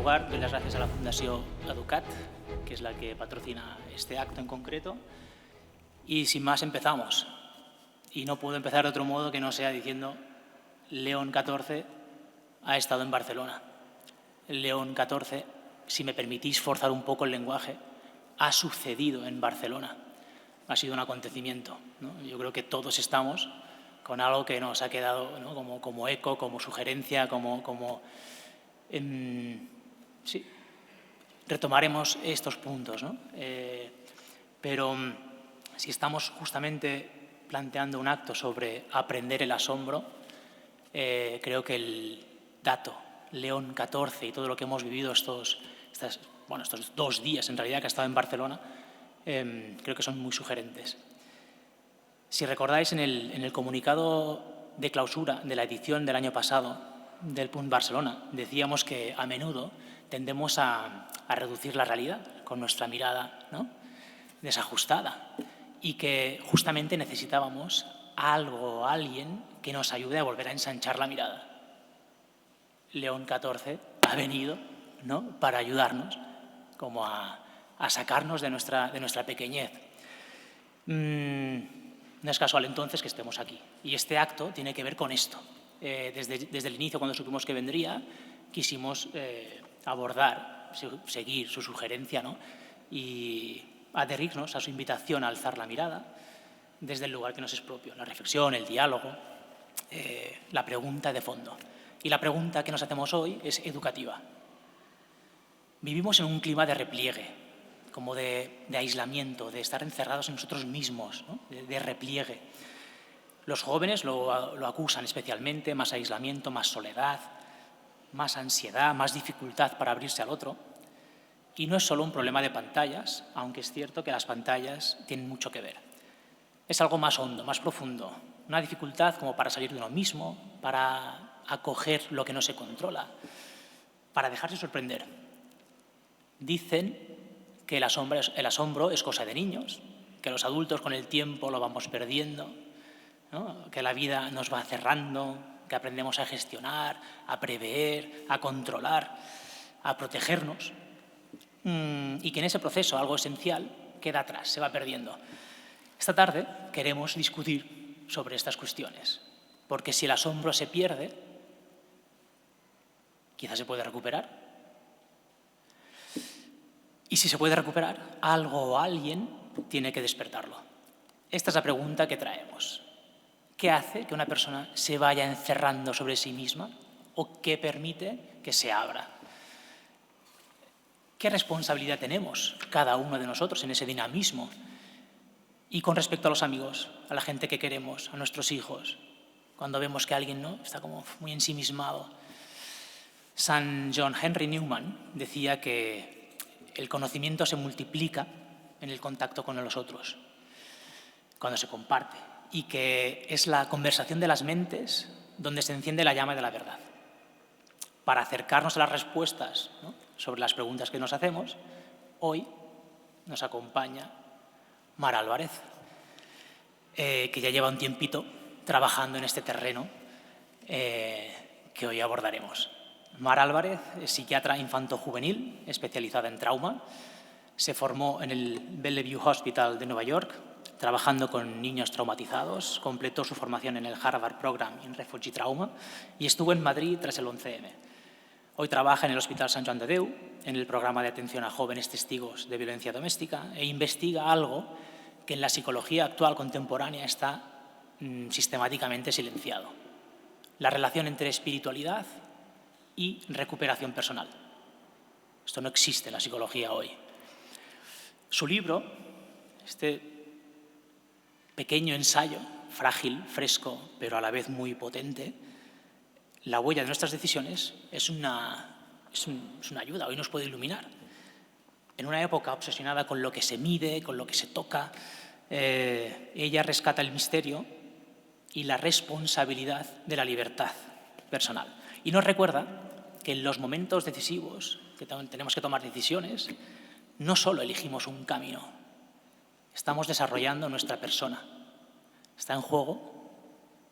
lugar, doy las gracias a la Fundació Educat, que es la que patrocina este acto en concreto. Y sin más empezamos. Y no puedo empezar de otro modo que no sea diciendo León XIV ha estado en Barcelona. León XIV, si me permitís forzar un poco el lenguaje, ha sucedido en Barcelona. Ha sido un acontecimiento, ¿no? Yo creo que todos estamos con algo que nos ha quedado, ¿no? como eco, como sugerencia, sí, retomaremos estos puntos, ¿no? Pero si estamos justamente planteando un acto sobre aprender el asombro, creo que el dato León XIV y todo lo que hemos vivido estos 2 días en realidad que ha estado en Barcelona, creo que son muy sugerentes. Si recordáis, en el comunicado de clausura de la edición del año pasado del Punt Barcelona, decíamos que a menudo tendemos a reducir la realidad con nuestra mirada, ¿no?, desajustada, y que justamente necesitábamos algo o alguien que nos ayude a volver a ensanchar la mirada. León XIV ha venido, ¿no?, para ayudarnos como a sacarnos de nuestra pequeñez. No es casual entonces que estemos aquí. Y este acto tiene que ver con esto. Desde el inicio, cuando supimos que vendría, quisimos abordar, seguir su sugerencia, ¿no?, y adherirnos a su invitación a alzar la mirada desde el lugar que nos es propio, la reflexión, el diálogo, la pregunta de fondo. Y la pregunta que nos hacemos hoy es educativa. Vivimos en un clima de repliegue, como de aislamiento, de estar encerrados en nosotros mismos, ¿no?, de repliegue. Los jóvenes lo acusan especialmente: más aislamiento, más soledad, más ansiedad, más dificultad para abrirse al otro. Y no es solo un problema de pantallas, aunque es cierto que las pantallas tienen mucho que ver. Es algo más hondo, más profundo, una dificultad como para salir de uno mismo, para acoger lo que no se controla, para dejarse sorprender. Dicen que el asombro es cosa de niños, que los adultos con el tiempo lo vamos perdiendo, ¿no?, que la vida nos va cerrando, que aprendemos a gestionar, a prever, a controlar, a protegernos, y que en ese proceso algo esencial queda atrás, se va perdiendo. Esta tarde queremos discutir sobre estas cuestiones, porque si el asombro se pierde, quizás se puede recuperar. Y si se puede recuperar, algo o alguien tiene que despertarlo. Esta es la pregunta que traemos. ¿Qué hace que una persona se vaya encerrando sobre sí misma o qué permite que se abra? ¿Qué responsabilidad tenemos cada uno de nosotros en ese dinamismo? Y con respecto a los amigos, a la gente que queremos, a nuestros hijos, cuando vemos que alguien, ¿no?, está como muy ensimismado. San John Henry Newman decía que el conocimiento se multiplica en el contacto con los otros, cuando se comparte, y que es la conversación de las mentes donde se enciende la llama de la verdad. Para acercarnos a las respuestas, ¿no?, sobre las preguntas que nos hacemos, hoy nos acompaña Mar Álvarez, que ya lleva un tiempito trabajando en este terreno que hoy abordaremos. Mar Álvarez es psiquiatra infanto-juvenil especializada en trauma. Se formó en el Bellevue Hospital de Nueva York, trabajando con niños traumatizados. Completó su formación en el Harvard Program in Refugee Trauma y estuvo en Madrid tras el 11M. Hoy trabaja en el Hospital Sant Joan de Déu, en el programa de atención a jóvenes testigos de violencia doméstica, e investiga algo que en la psicología actual contemporánea está sistemáticamente silenciado: la relación entre espiritualidad y recuperación personal. Esto no existe en la psicología hoy. Su libro, este pequeño ensayo, frágil, fresco, pero a la vez muy potente, La huella de nuestras decisiones, es una ayuda, hoy nos puede iluminar. En una época obsesionada con lo que se mide, con lo que se toca, ella rescata el misterio y la responsabilidad de la libertad personal. Y nos recuerda que en los momentos decisivos, que tenemos que tomar decisiones, no solo elegimos un camino, estamos desarrollando nuestra persona. Está en juego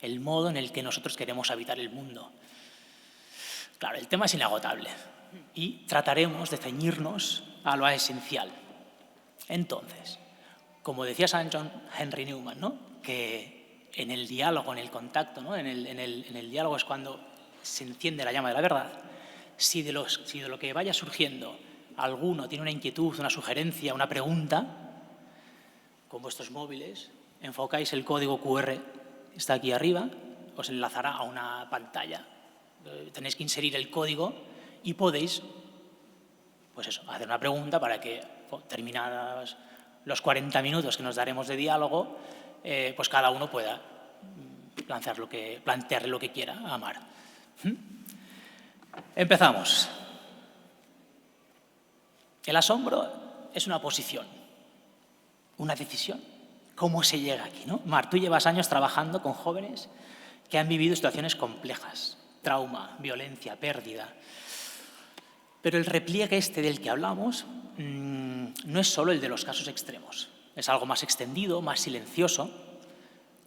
el modo en el que nosotros queremos habitar el mundo. Claro, el tema es inagotable. y trataremos de ceñirnos a lo esencial. Entonces, como decía Sir John Henry Newman, ¿no?, que en el diálogo, en el contacto, ¿no?, en el diálogo es cuando se enciende la llama de la verdad. Si de lo que vaya surgiendo alguno tiene una inquietud, una sugerencia, una pregunta, con vuestros móviles enfocáis el código QR, está aquí arriba, os enlazará a una pantalla. Tenéis que inserir el código y podéis, pues eso, hacer una pregunta para que, terminados los 40 minutos que nos daremos de diálogo, pues cada uno pueda plantearle lo que quiera a Mar. Empezamos. El asombro es una posición, una decisión. ¿Cómo se llega aquí, no? Mar, tú llevas años trabajando con jóvenes que han vivido situaciones complejas, trauma, violencia, pérdida. Pero el repliegue este del que hablamos no es solo el de los casos extremos, es algo más extendido, más silencioso.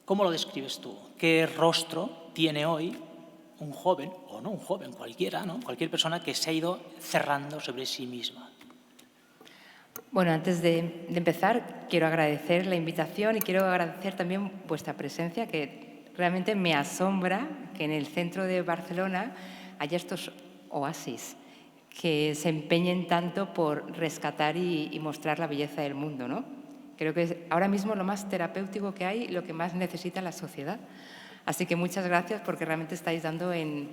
¿Cómo lo describes tú? ¿Qué rostro tiene hoy un joven, o no un joven, cualquiera, ¿no?, cualquier persona que se ha ido cerrando sobre sí misma? Bueno, antes de empezar, quiero agradecer la invitación y quiero agradecer también vuestra presencia, que realmente me asombra que en el centro de Barcelona haya estos oasis que se empeñen tanto por rescatar y mostrar la belleza del mundo, ¿no? Creo que es ahora mismo lo más terapéutico que hay, lo que más necesita la sociedad. Así que muchas gracias, porque realmente estáis dando en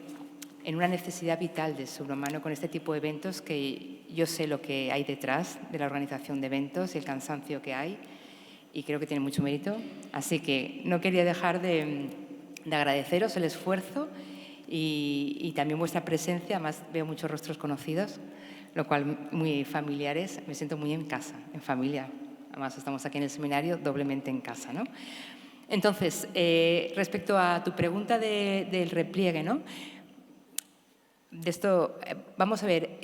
una necesidad vital del ser humano con este tipo de eventos, que yo sé lo que hay detrás de la organización de eventos y el cansancio que hay, y creo que tiene mucho mérito. Así que no quería dejar de agradeceros el esfuerzo y también vuestra presencia. Además, veo muchos rostros conocidos, lo cual muy familiares. Me siento muy en casa, en familia. Además, estamos aquí en el seminario doblemente en casa, ¿no? Entonces, respecto a tu pregunta del repliegue, ¿no?, de esto, vamos a ver,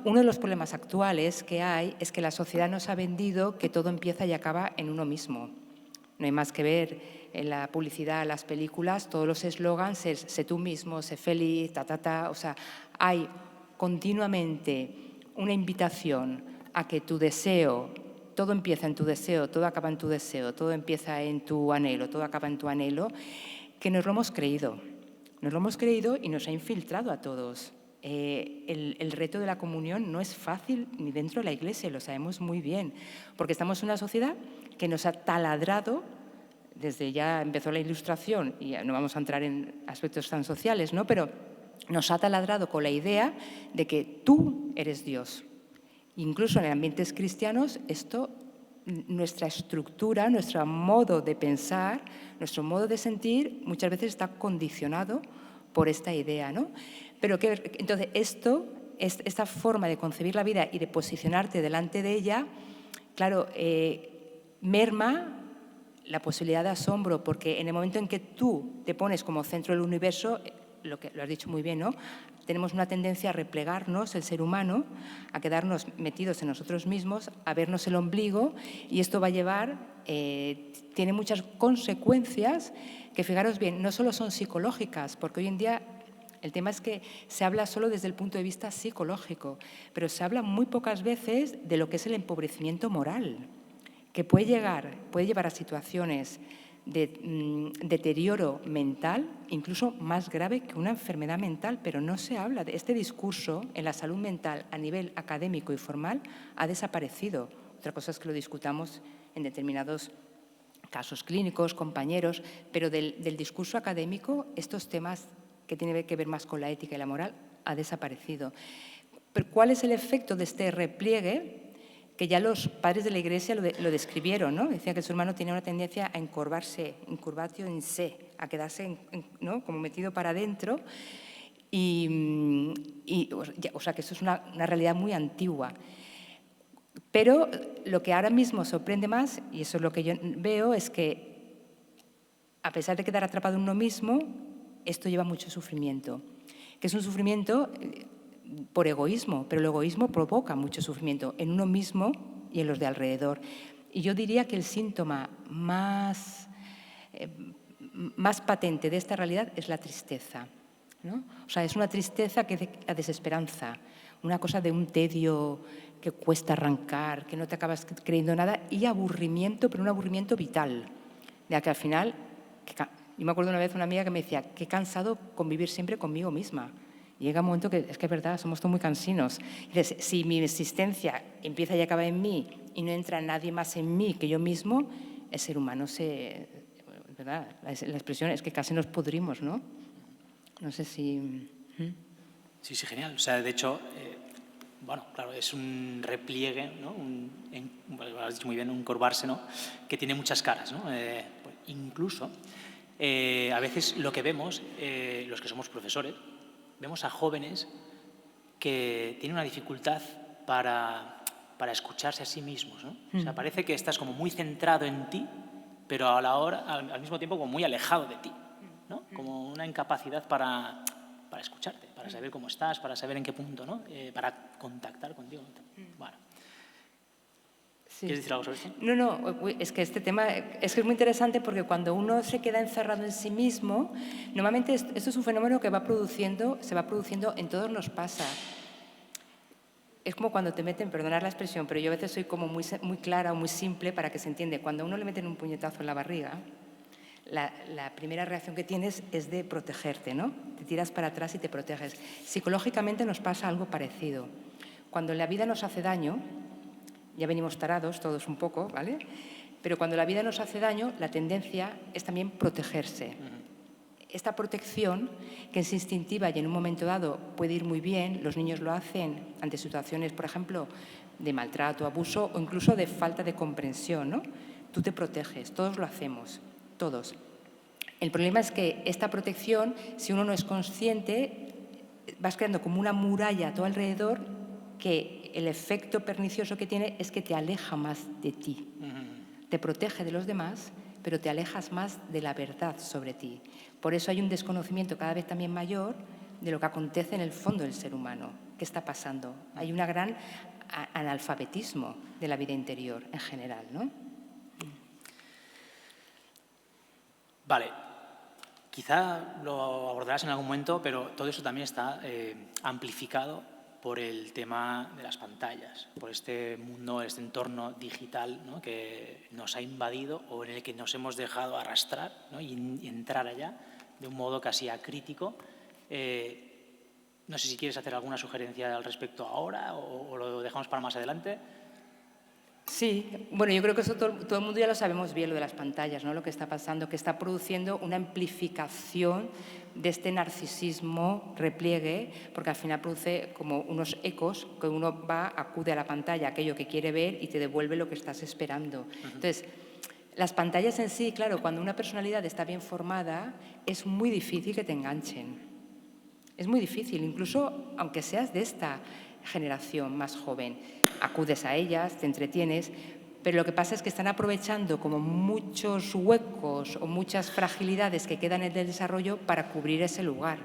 uno de los problemas actuales que hay es que la sociedad nos ha vendido que todo empieza y acaba en uno mismo. No hay más que ver en la publicidad, las películas, todos los eslogans, sé tú mismo, sé feliz, o sea, hay continuamente una invitación a que tu deseo, todo empieza en tu deseo, todo acaba en tu deseo, todo empieza en tu anhelo, todo acaba en tu anhelo, que nos lo hemos creído. Nos lo hemos creído y nos ha infiltrado a todos. El reto de la comunión no es fácil ni dentro de la Iglesia, lo sabemos muy bien, porque estamos en una sociedad que nos ha taladrado, desde ya empezó la Ilustración, y no vamos a entrar en aspectos tan sociales, ¿no?, pero nos ha taladrado con la idea de que tú eres Dios. Incluso en ambientes cristianos, nuestra estructura, nuestro modo de pensar, nuestro modo de sentir, muchas veces está condicionado por esta idea, ¿no? Pero entonces esta forma de concebir la vida y de posicionarte delante de ella, claro, merma la posibilidad de asombro, porque en el momento en que tú te pones como centro del universo, lo has dicho muy bien, ¿no?, tenemos una tendencia a replegarnos, el ser humano, a quedarnos metidos en nosotros mismos, a vernos el ombligo, y esto va a llevar, tiene muchas consecuencias que, fijaros bien, no solo son psicológicas, porque hoy en día el tema es que se habla solo desde el punto de vista psicológico, pero se habla muy pocas veces de lo que es el empobrecimiento moral, que puede llevar a situaciones de deterioro mental, incluso más grave que una enfermedad mental, pero no se habla de este discurso en la salud mental a nivel académico y formal, ha desaparecido. Otra cosa es que lo discutamos en determinados casos clínicos, compañeros, pero del discurso académico, estos temas que tienen que ver más con la ética y la moral, ha desaparecido. Pero ¿cuál es el efecto de este repliegue? Que ya los padres de la Iglesia lo describieron, ¿no? Decían que el ser humano tenía una tendencia a encorvarse, incurvatio in se, a quedarse ¿no?, como metido para adentro, o sea, que eso es una realidad muy antigua. Pero lo que ahora mismo sorprende más, y eso es lo que yo veo, es que a pesar de quedar atrapado en uno mismo, esto lleva mucho sufrimiento, que es un sufrimiento por egoísmo, pero el egoísmo provoca mucho sufrimiento en uno mismo y en los de alrededor. Y yo diría que el síntoma más patente de esta realidad es la tristeza. ¿no? O sea, es una tristeza que a desesperanza, una cosa de un tedio que cuesta arrancar, que no te acabas creyendo nada, y aburrimiento, pero un aburrimiento vital, de que al final, yo me acuerdo una vez una amiga que me decía, qué cansado convivir siempre conmigo misma. Y llega un momento que es verdad, somos todos muy cansinos. Y dices, si mi existencia empieza y acaba en mí y no entra nadie más en mí que yo mismo, el ser humano ¿verdad? La expresión es que casi nos pudrimos, ¿no? No sé si... Sí, sí, genial. O sea, de hecho, bueno, claro, es un repliegue, ¿no? Lo has dicho muy bien, un corvarse, ¿no? Que tiene muchas caras, ¿no? Pues incluso, a veces lo que vemos, los que somos profesores, vemos a jóvenes que tienen una dificultad para escucharse a sí mismos, ¿no? O sea, parece que estás como muy centrado en ti, pero al mismo tiempo como muy alejado de ti, ¿no? Como una incapacidad para escucharte, para saber cómo estás, para saber en qué punto, ¿no? Para contactar contigo. Bueno. Sí. ¿Quieres decir algo sobre esto? No, es que este tema es muy interesante porque cuando uno se queda encerrado en sí mismo, normalmente esto es un fenómeno que se va produciendo, en todos nos pasa. Es como cuando te meten, perdonad la expresión, pero yo a veces soy como muy clara o muy simple para que se entiende. Cuando a uno le meten un puñetazo en la barriga, la primera reacción que tienes es de protegerte, ¿no? Te tiras para atrás y te proteges. Psicológicamente nos pasa algo parecido. Cuando la vida nos hace daño, ya venimos tarados todos un poco, ¿vale? Pero cuando la vida nos hace daño, la tendencia es también protegerse. Esta protección, que es instintiva y en un momento dado puede ir muy bien, los niños lo hacen ante situaciones, por ejemplo, de maltrato, abuso o incluso de falta de comprensión, ¿no? Tú te proteges, todos lo hacemos, todos. El problema es que esta protección, si uno no es consciente, vas creando como una muralla a tu alrededor que el efecto pernicioso que tiene es que te aleja más de ti. Te protege de los demás, pero te alejas más de la verdad sobre ti. Por eso hay un desconocimiento cada vez también mayor de lo que acontece en el fondo del ser humano. ¿Qué está pasando? Hay un gran analfabetismo de la vida interior en general, ¿no? Vale. Quizá lo abordarás en algún momento, pero todo eso también está amplificado por el tema de las pantallas, por este mundo, este entorno digital, ¿no? Que nos ha invadido o en el que nos hemos dejado arrastrar, ¿no? y entrar allá de un modo casi acrítico. No sé si quieres hacer alguna sugerencia al respecto ahora o lo dejamos para más adelante. Sí, bueno, yo creo que eso todo el mundo ya lo sabemos bien, lo de las pantallas, ¿no? Lo que está pasando, que está produciendo una amplificación de este narcisismo repliegue, porque al final produce como unos ecos que uno acude a la pantalla, aquello que quiere ver y te devuelve lo que estás esperando. Entonces, las pantallas en sí, claro, cuando una personalidad está bien formada, es muy difícil que te enganchen. Es muy difícil, incluso aunque seas de esta generación más joven. Acudes a ellas, te entretienes, pero lo que pasa es que están aprovechando como muchos huecos o muchas fragilidades que quedan en el desarrollo para cubrir ese lugar.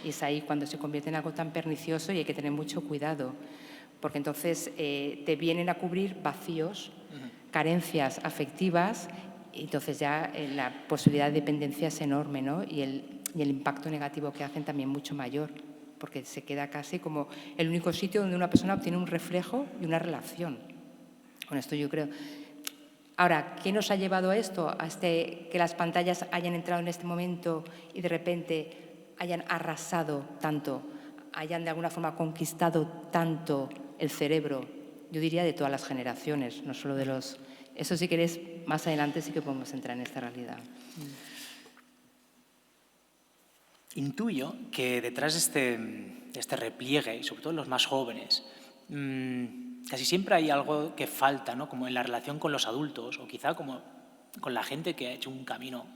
Y es ahí cuando se convierte en algo tan pernicioso y hay que tener mucho cuidado, porque entonces te vienen a cubrir vacíos, carencias afectivas, y entonces ya la posibilidad de dependencia es enorme, ¿no? Y el impacto negativo que hacen también mucho mayor, porque se queda casi como el único sitio donde una persona obtiene un reflejo y una relación. Con esto yo creo. Ahora, ¿qué nos ha llevado a esto? Que las pantallas hayan entrado en este momento y de repente hayan arrasado tanto, hayan de alguna forma conquistado tanto el cerebro, yo diría de todas las generaciones, no solo de los... Eso si queréis, más adelante sí que podemos entrar en esta realidad. Intuyo que detrás de este repliegue, y sobre todo en los más jóvenes, casi siempre hay algo que falta, ¿no? Como en la relación con los adultos o quizá como con la gente que ha hecho un camino,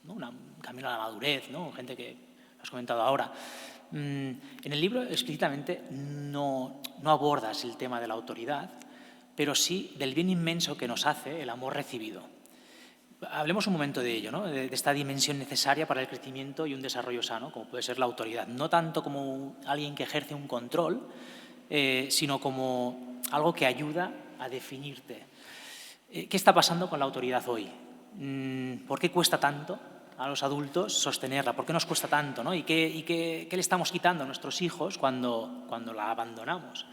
¿no? Un camino a la madurez, ¿no? Gente que has comentado ahora. En el libro explícitamente no abordas el tema de la autoridad, pero sí del bien inmenso que nos hace el amor recibido. Hablemos un momento de ello, ¿no? De esta dimensión necesaria para el crecimiento y un desarrollo sano, como puede ser la autoridad. No tanto como alguien que ejerce un control, sino como algo que ayuda a definirte. ¿Qué está pasando con la autoridad hoy? ¿Por qué cuesta tanto a los adultos sostenerla? ¿Por qué nos cuesta tanto, ¿no? ¿Y qué le estamos quitando a nuestros hijos cuando la abandonamos?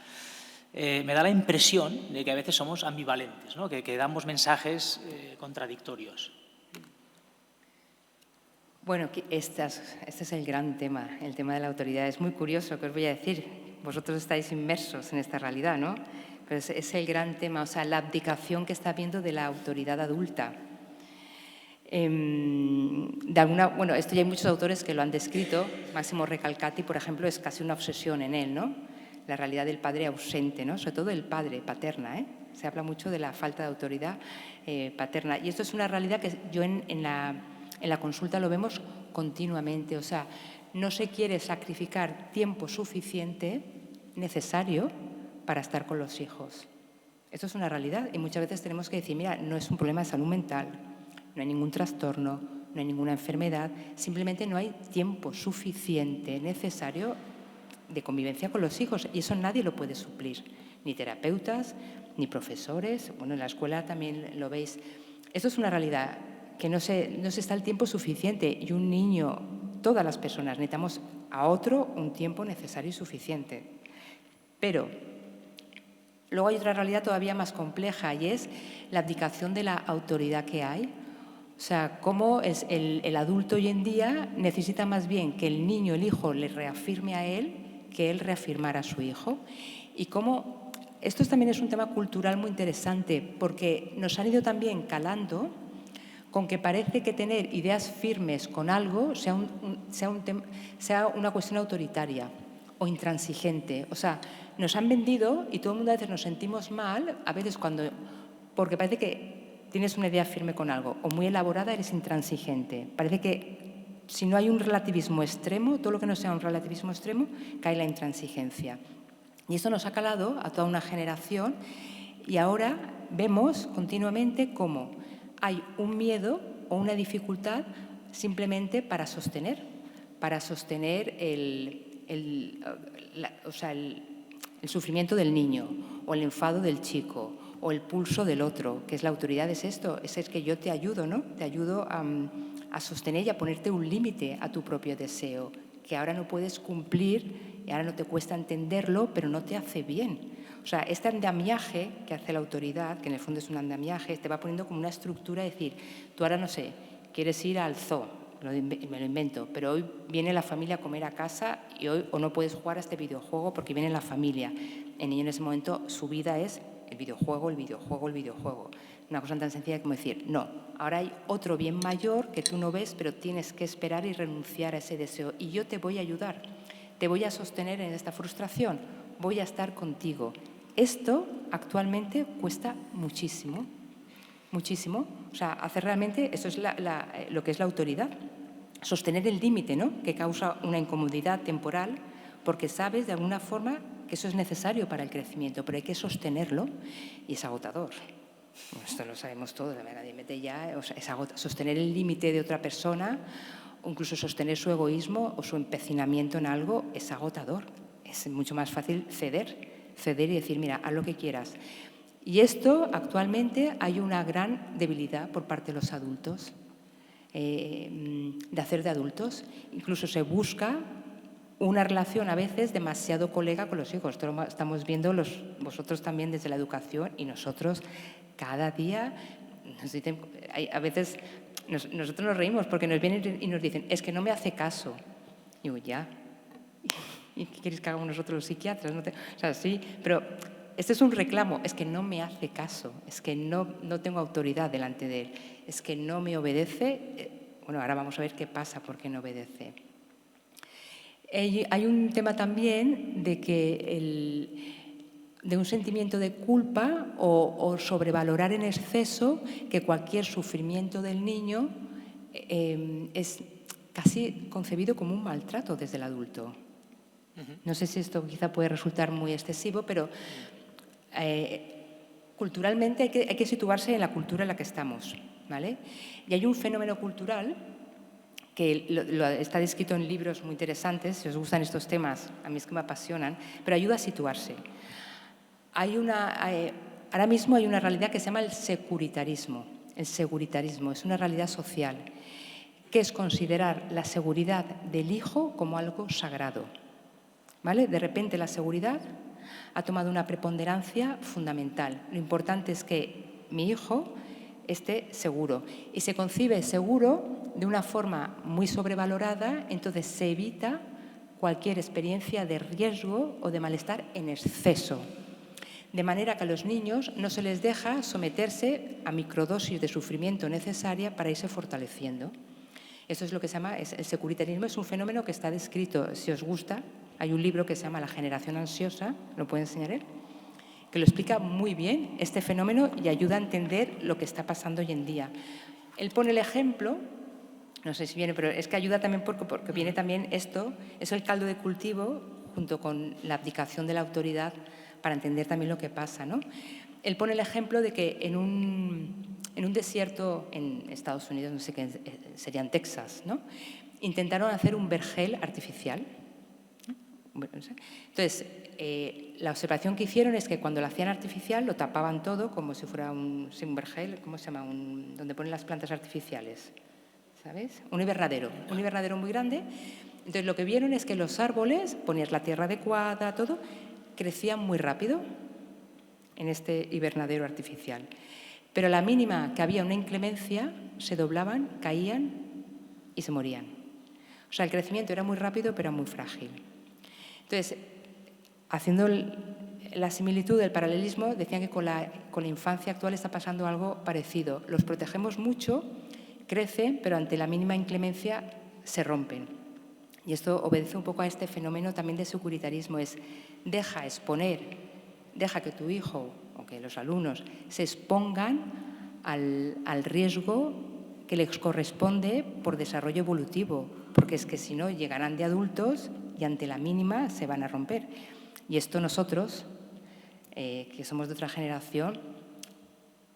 Me da la impresión de que a veces somos ambivalentes, ¿no? que damos mensajes contradictorios. Bueno, este es el gran tema, el tema de la autoridad. Es muy curioso, que os voy a decir. Vosotros estáis inmersos en esta realidad, ¿no? Pero es el gran tema, o sea, la abdicación que está habiendo de la autoridad adulta. Bueno, esto ya hay muchos autores que lo han descrito. Máximo Recalcati, por ejemplo, es casi una obsesión en él, ¿no? La realidad del padre ausente, ¿no? Sobre todo del padre, paterna, ¿eh? Se habla mucho de la falta de autoridad paterna. Y esto es una realidad que yo en la consulta lo vemos continuamente. O sea, no se quiere sacrificar tiempo suficiente necesario para estar con los hijos. Esto es una realidad y muchas veces tenemos que decir, mira, no es un problema de salud mental, no hay ningún trastorno, no hay ninguna enfermedad, simplemente no hay tiempo suficiente necesario de convivencia con los hijos y eso nadie lo puede suplir, ni terapeutas, ni profesores. Bueno, en la escuela también lo veis. Esto es una realidad, que no se está el tiempo suficiente y un niño, todas las personas necesitamos a otro un tiempo necesario y suficiente. Pero luego hay otra realidad todavía más compleja y es la abdicación de la autoridad que hay. O sea, cómo es el adulto hoy en día necesita más bien que el niño, el hijo, le reafirme a él que él reafirmara a su hijo. Y cómo esto también es un tema cultural muy interesante porque nos han ido también calando con que parece que tener ideas firmes con algo sea una cuestión autoritaria o intransigente. O sea, nos han vendido y todo el mundo a veces nos sentimos mal, a veces porque parece que tienes una idea firme con algo o muy elaborada eres intransigente. Parece que si no hay un relativismo extremo, todo lo que no sea un relativismo extremo, cae la intransigencia. Y esto nos ha calado a toda una generación y ahora vemos continuamente cómo hay un miedo o una dificultad simplemente para sostener el sufrimiento del niño o el enfado del chico o el pulso del otro, que es la autoridad, es esto, es que yo te ayudo, ¿no? Te ayudo a sostener y a ponerte un límite a tu propio deseo, que ahora no puedes cumplir y ahora no te cuesta entenderlo, pero no te hace bien. O sea, este andamiaje que hace la autoridad, que en el fondo es un andamiaje, te va poniendo como una estructura, es decir, tú ahora, no sé, quieres ir al zoo, me lo invento, pero hoy viene la familia a comer a casa y hoy o no puedes jugar a este videojuego porque viene la familia. El niño en ese momento, su vida es el videojuego, el videojuego, el videojuego. Una cosa tan sencilla como decir, no, ahora hay otro bien mayor que tú no ves, pero tienes que esperar y renunciar a ese deseo. Y yo te voy a ayudar, te voy a sostener en esta frustración, voy a estar contigo. Esto actualmente cuesta muchísimo, muchísimo. O sea, hacer realmente, eso es lo que es la autoridad. Sostener el límite, ¿no? Que causa una incomodidad temporal, porque sabes de alguna forma que eso es necesario para el crecimiento, pero hay que sostenerlo y es agotador. Esto lo sabemos todos, nadie mete ya, o sea, sostener el límite de otra persona, o incluso sostener su egoísmo o su empecinamiento en algo es agotador. Es mucho más fácil ceder y decir, mira, haz lo que quieras. Y esto, actualmente, hay una gran debilidad por parte de los adultos, de hacer de adultos. Incluso se busca una relación a veces demasiado colega con los hijos. Esto lo estamos viendo vosotros también desde la educación y nosotros cada día nos dicen, a veces nosotros nos reímos porque nos vienen y nos dicen, es que no me hace caso. Y digo, ya. ¿Y qué queréis que hagamos nosotros los psiquiatras? O sea, sí, pero este es un reclamo, es que no me hace caso, es que no tengo autoridad delante de él, es que no me obedece. Bueno, ahora vamos a ver qué pasa porque no obedece. Hay un tema también de un sentimiento de culpa o sobrevalorar en exceso que cualquier sufrimiento del niño es casi concebido como un maltrato desde el adulto. No sé si esto quizá puede resultar muy excesivo, pero culturalmente hay que situarse en la cultura en la que estamos, ¿vale? Y hay un fenómeno cultural que está descrito en libros muy interesantes, si os gustan estos temas, a mí es que me apasionan, pero ayuda a situarse. Ahora mismo hay una realidad que se llama el securitarismo. El securitarismo es una realidad social que es considerar la seguridad del hijo como algo sagrado. ¿Vale? De repente la seguridad ha tomado una preponderancia fundamental. Lo importante es que mi hijo esté seguro. Y se concibe seguro de una forma muy sobrevalorada, entonces se evita cualquier experiencia de riesgo o de malestar en exceso. De manera que a los niños no se les deja someterse a microdosis de sufrimiento necesaria para irse fortaleciendo. Eso es lo que se llama, el securitarismo es un fenómeno que está descrito, si os gusta, hay un libro que se llama La generación ansiosa, lo puede enseñar él, que lo explica muy bien este fenómeno y ayuda a entender lo que está pasando hoy en día. Él pone el ejemplo, no sé si viene, pero es que ayuda también porque viene también esto, es el caldo de cultivo junto con la abdicación de la autoridad para entender también lo que pasa, ¿no? Él pone el ejemplo de que en un desierto en Estados Unidos, no sé qué, sería en Texas, ¿no? Intentaron hacer un vergel artificial. Entonces, la observación que hicieron es que cuando lo hacían artificial lo tapaban todo como si fuera un vergel, ¿cómo se llama? Donde ponen las plantas artificiales, ¿sabes? Un invernadero muy grande. Entonces, lo que vieron es que los árboles, ponías la tierra adecuada, todo, crecían muy rápido en este invernadero artificial. Pero a la mínima que había una inclemencia, se doblaban, caían y se morían. O sea, el crecimiento era muy rápido, pero muy frágil. Entonces, haciendo la similitud, el paralelismo, decían que con la infancia actual está pasando algo parecido. Los protegemos mucho, crecen, pero ante la mínima inclemencia se rompen. Y esto obedece un poco a este fenómeno también de securitarismo, es deja que tu hijo o que los alumnos se expongan al riesgo que les corresponde por desarrollo evolutivo, porque es que si no llegarán de adultos y ante la mínima se van a romper. Y esto nosotros, que somos de otra generación,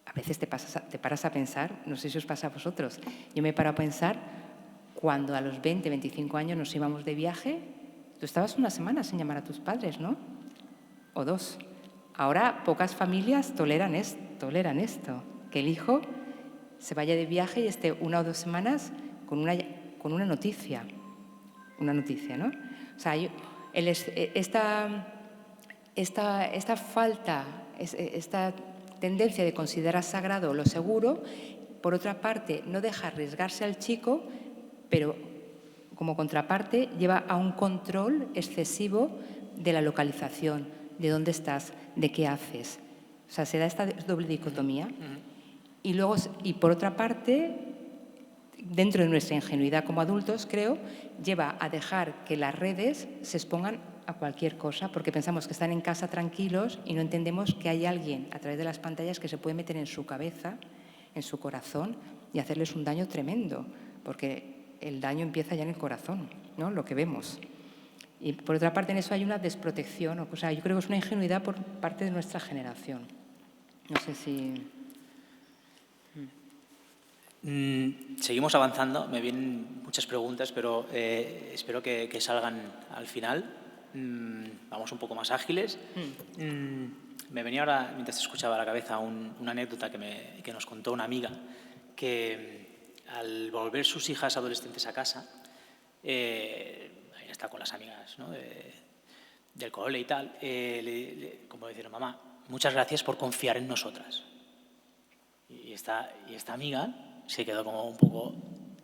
a veces te paras a pensar, no sé si os pasa a vosotros, yo me paro a pensar cuando a los 20, 25 años nos íbamos de viaje, tú estabas una semana sin llamar a tus padres, ¿no? O 2. Ahora pocas familias toleran esto, que el hijo se vaya de viaje y esté 1 o 2 semanas con una noticia, ¿no? O sea, esta falta, esta tendencia de considerar sagrado lo seguro, por otra parte, no deja arriesgarse al chico, pero como contraparte lleva a un control excesivo de la localización, de dónde estás, de qué haces. O sea, se da esta doble dicotomía. Y luego, y por otra parte, dentro de nuestra ingenuidad como adultos, creo, lleva a dejar que las redes se expongan a cualquier cosa, porque pensamos que están en casa tranquilos y no entendemos que hay alguien a través de las pantallas que se puede meter en su cabeza, en su corazón y hacerles un daño tremendo, porque el daño empieza ya en el corazón, ¿no? Lo que vemos. Y por otra parte, en eso hay una desprotección, o sea, yo creo que es una ingenuidad por parte de nuestra generación. No sé si... Seguimos avanzando, me vienen muchas preguntas, pero espero que salgan al final. Vamos un poco más ágiles. Me venía ahora, mientras te escuchaba a la cabeza, una anécdota que nos contó una amiga, que al volver sus hijas adolescentes a casa, ahí está con las amigas, ¿no? del cole y tal, como decir, mamá, muchas gracias por confiar en nosotras. Y esta amiga se quedó como un poco,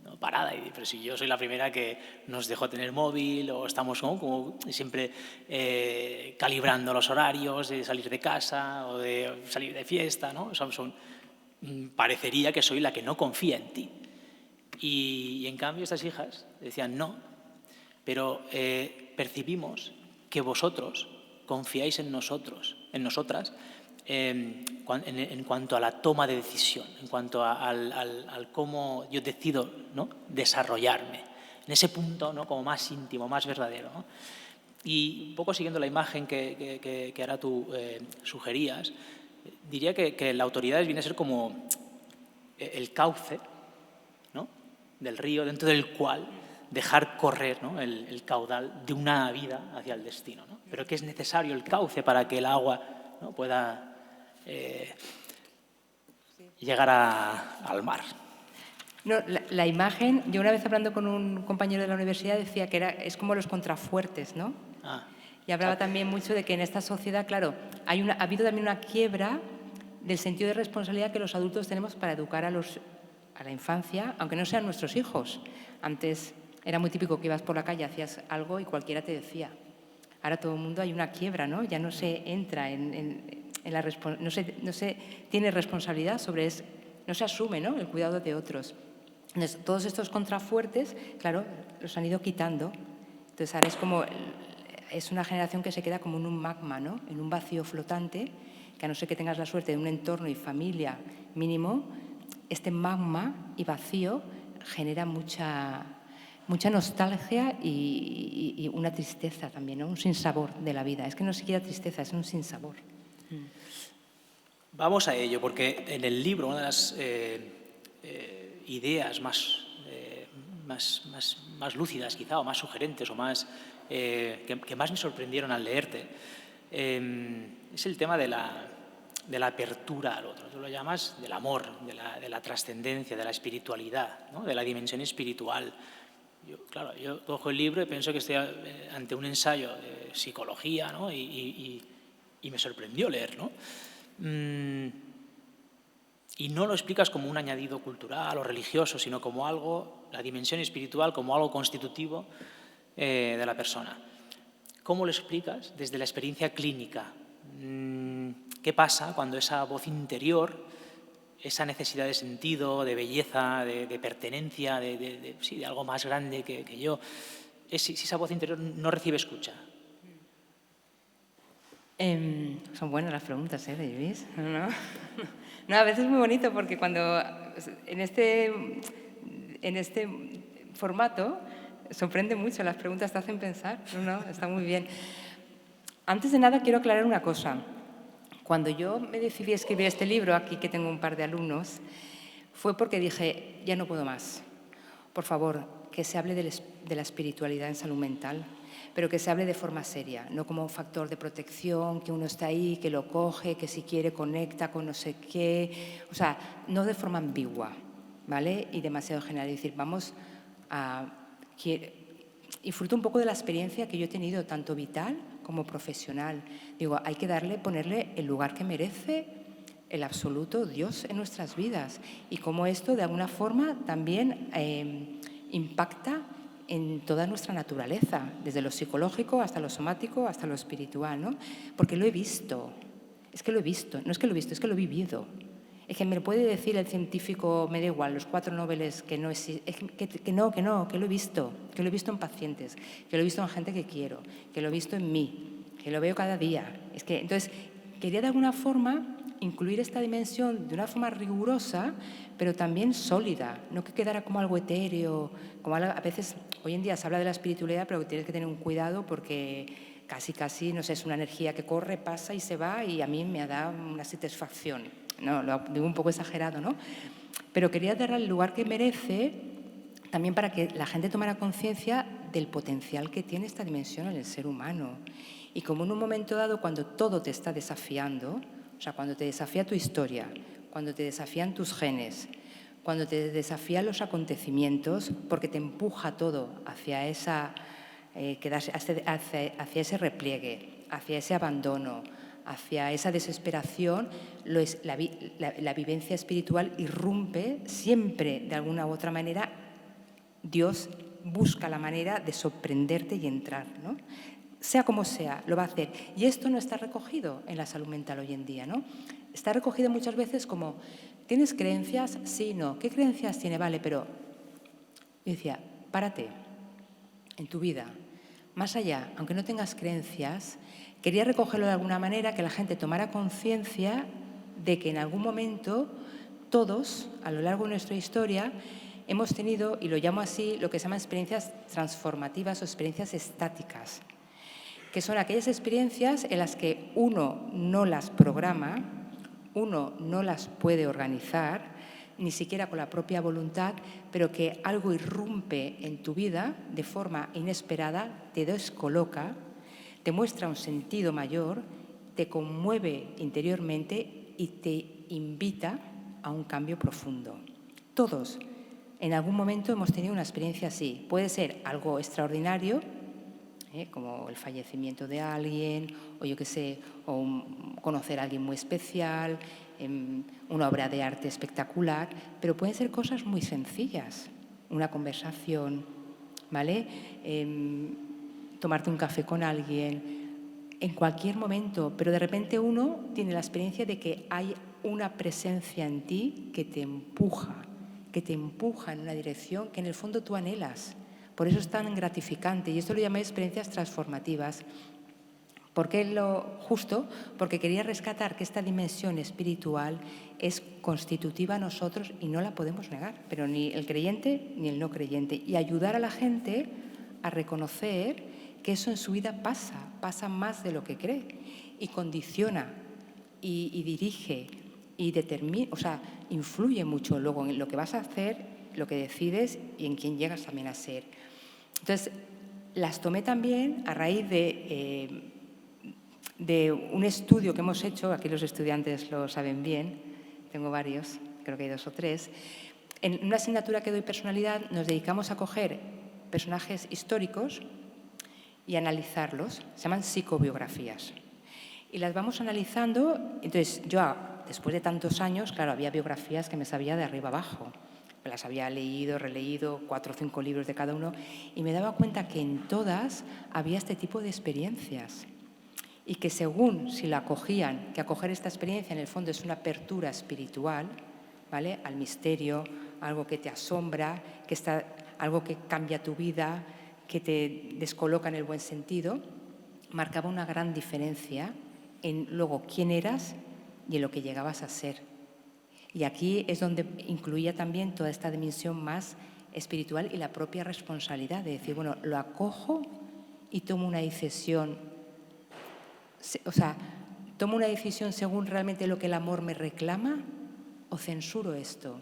¿no?, parada, y pero si yo soy la primera que nos dejó tener móvil, o estamos como siempre calibrando los horarios de salir de casa o de salir de fiesta, ¿no? Parecería que soy la que no confía en ti. Y en cambio estas hijas decían no, pero percibimos que vosotros confiáis en nosotros, en nosotras, en cuanto a la toma de decisión, en cuanto al cómo yo decido, ¿no?, desarrollarme, en ese punto, ¿no?, como más íntimo, más verdadero, ¿no? Y un poco siguiendo la imagen que ahora tú sugerías, diría que la autoridad viene a ser como el cauce, ¿no?, del río, dentro del cual dejar correr, ¿no?, el caudal de una vida hacia el destino, ¿no? Pero que es necesario el cauce para que el agua, ¿no?, pueda llegar al mar. No, la imagen, yo una vez hablando con un compañero de la universidad decía que es como los contrafuertes, ¿no? Ah, Y hablaba también mucho de que en esta sociedad, claro, ha habido también una quiebra del sentido de responsabilidad que los adultos tenemos para educar a la infancia, aunque no sean nuestros hijos. Antes era muy típico que ibas por la calle, hacías algo y cualquiera te decía. Ahora todo el mundo hay una quiebra, ¿no? Ya no se entra no se tiene responsabilidad sobre eso, no se asume, ¿no?, el cuidado de otros. Entonces, todos estos contrafuertes, claro, los han ido quitando. Entonces ahora es una generación que se queda como en un magma, ¿no?, en un vacío flotante, que a no ser que tengas la suerte de un entorno y familia mínimo, este magma y vacío genera mucha nostalgia y una tristeza también, ¿no?, un sinsabor de la vida. Es que no es siquiera tristeza, es un sinsabor. Vamos a ello, porque en el libro una de las ideas más lúcidas, quizá, o más sugerentes, o más que más me sorprendieron al leerte, es el tema de la apertura al otro. Tú lo llamas del amor, de la trascendencia, de la espiritualidad, ¿no?, de la dimensión espiritual. Yo cojo el libro y pienso que estoy ante un ensayo de psicología, ¿no?, y me sorprendió leer, ¿no? Y no lo explicas como un añadido cultural o religioso, sino como algo, la dimensión espiritual, como algo constitutivo de la persona. ¿Cómo lo explicas desde la experiencia clínica? ¿Qué pasa cuando esa voz interior, esa necesidad de sentido, de belleza, de pertenencia, de algo más grande que yo, si esa voz interior no recibe escucha? Son buenas las preguntas, ¿eh, Luis? ¿No? No, a veces es muy bonito porque cuando en este formato sorprende mucho, las preguntas te hacen pensar. No, está muy bien. Antes de nada quiero aclarar una cosa. Cuando yo me decidí a escribir este libro, aquí que tengo un par de alumnos, fue porque dije, ya no puedo más. Por favor, que se hable de la espiritualidad en salud mental, pero que se hable de forma seria, no como un factor de protección, que uno está ahí, que lo coge, que si quiere conecta con no sé qué, o sea, no de forma ambigua, ¿vale? Y demasiado general. Es decir, vamos a... Disfruto un poco de la experiencia que yo he tenido, tanto vital como profesional. Digo, hay que ponerle el lugar que merece el absoluto Dios en nuestras vidas y cómo esto de alguna forma también impacta en toda nuestra naturaleza, desde lo psicológico hasta lo somático, hasta lo espiritual, ¿no? Porque lo he visto, es que lo he visto, no es que lo he visto, es que lo he vivido. Es que me lo puede decir el científico, me da igual, los 4 Nobeles que no existen, que lo he visto en pacientes, que lo he visto en gente que quiero, que lo he visto en mí, que lo veo cada día. Es que, entonces, quería de alguna forma incluir esta dimensión de una forma rigurosa, pero también sólida, no que quedara como algo etéreo, como algo, a veces, hoy en día se habla de la espiritualidad, pero tienes que tener un cuidado porque casi, no sé, es una energía que corre, pasa y se va y a mí me da una satisfacción. No, lo digo un poco exagerado, ¿no? Pero quería darle el lugar que merece también para que la gente tomara conciencia del potencial que tiene esta dimensión en el ser humano. Y como en un momento dado, cuando todo te está desafiando, o sea, cuando te desafía tu historia, cuando te desafían tus genes, cuando te desafían los acontecimientos, porque te empuja todo hacia hacia ese repliegue, hacia ese abandono, hacia esa desesperación, la vivencia espiritual irrumpe siempre, de alguna u otra manera. Dios busca la manera de sorprenderte y entrar, ¿no? Sea como sea, lo va a hacer. Y esto no está recogido en la salud mental hoy en día, ¿no? Está recogido muchas veces como, ¿tienes creencias? Sí, no. ¿Qué creencias tiene? Vale, pero yo decía, párate en tu vida. Más allá, aunque no tengas creencias, quería recogerlo de alguna manera, que la gente tomara conciencia de que en algún momento todos, a lo largo de nuestra historia, hemos tenido, y lo llamo así, lo que se llaman experiencias transformativas o experiencias estáticas, que son aquellas experiencias en las que uno no las programa, uno no las puede organizar, ni siquiera con la propia voluntad, pero que algo irrumpe en tu vida de forma inesperada, te descoloca, te muestra un sentido mayor, te conmueve interiormente y te invita a un cambio profundo. Todos en algún momento hemos tenido una experiencia así. Puede ser algo extraordinario, como el fallecimiento de alguien, o yo qué sé, o conocer a alguien muy especial, una obra de arte espectacular, pero pueden ser cosas muy sencillas, una conversación, ¿vale? Tomarte un café con alguien, en cualquier momento, pero de repente uno tiene la experiencia de que hay una presencia en ti que te empuja en una dirección que en el fondo tú anhelas. Por eso es tan gratificante, y esto lo llamé experiencias transformativas. ¿Por qué lo justo? Porque quería rescatar que esta dimensión espiritual es constitutiva a nosotros y no la podemos negar, pero ni el creyente ni el no creyente, y ayudar a la gente a reconocer que eso en su vida pasa más de lo que cree, y condiciona, y dirige, y determina, o sea, influye mucho luego en lo que vas a hacer, lo que decides y en quién llegas también a ser. Entonces, las tomé también a raíz de un estudio que hemos hecho, aquí los estudiantes lo saben bien, tengo varios, creo que hay 2 o 3, en una asignatura que doy personalidad nos dedicamos a coger personajes históricos y analizarlos, se llaman psicobiografías. Y las vamos analizando, entonces yo, después de tantos años, claro, había biografías que me sabía de arriba abajo. Me las había leído, releído, 4 o 5 libros de cada uno, y me daba cuenta que en todas había este tipo de experiencias. Y que según si la acogían, que acoger esta experiencia en el fondo es una apertura espiritual, ¿vale?, al misterio, algo que te asombra, algo que cambia tu vida, que te descoloca en el buen sentido, marcaba una gran diferencia en luego quién eras y en lo que llegabas a ser. Y aquí es donde incluía también toda esta dimensión más espiritual y la propia responsabilidad de decir, bueno, lo acojo y tomo una decisión, o sea, tomo una decisión según realmente lo que el amor me reclama, o censuro esto.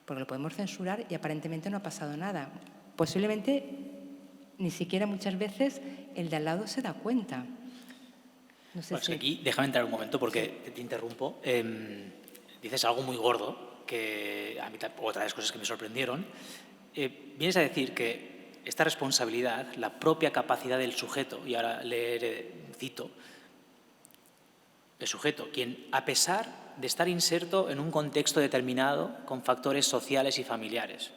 Porque lo podemos censurar y aparentemente no ha pasado nada. Posiblemente ni siquiera muchas veces el de al lado se da cuenta. No sé bueno, si... Aquí déjame entrar un momento porque te interrumpo. Dices algo muy gordo, que a mí otra de las cosas que me sorprendieron. Vienes a decir que esta responsabilidad, la propia capacidad del sujeto, y ahora cito, el sujeto, quien a pesar de estar inserto en un contexto determinado con factores sociales y familiares,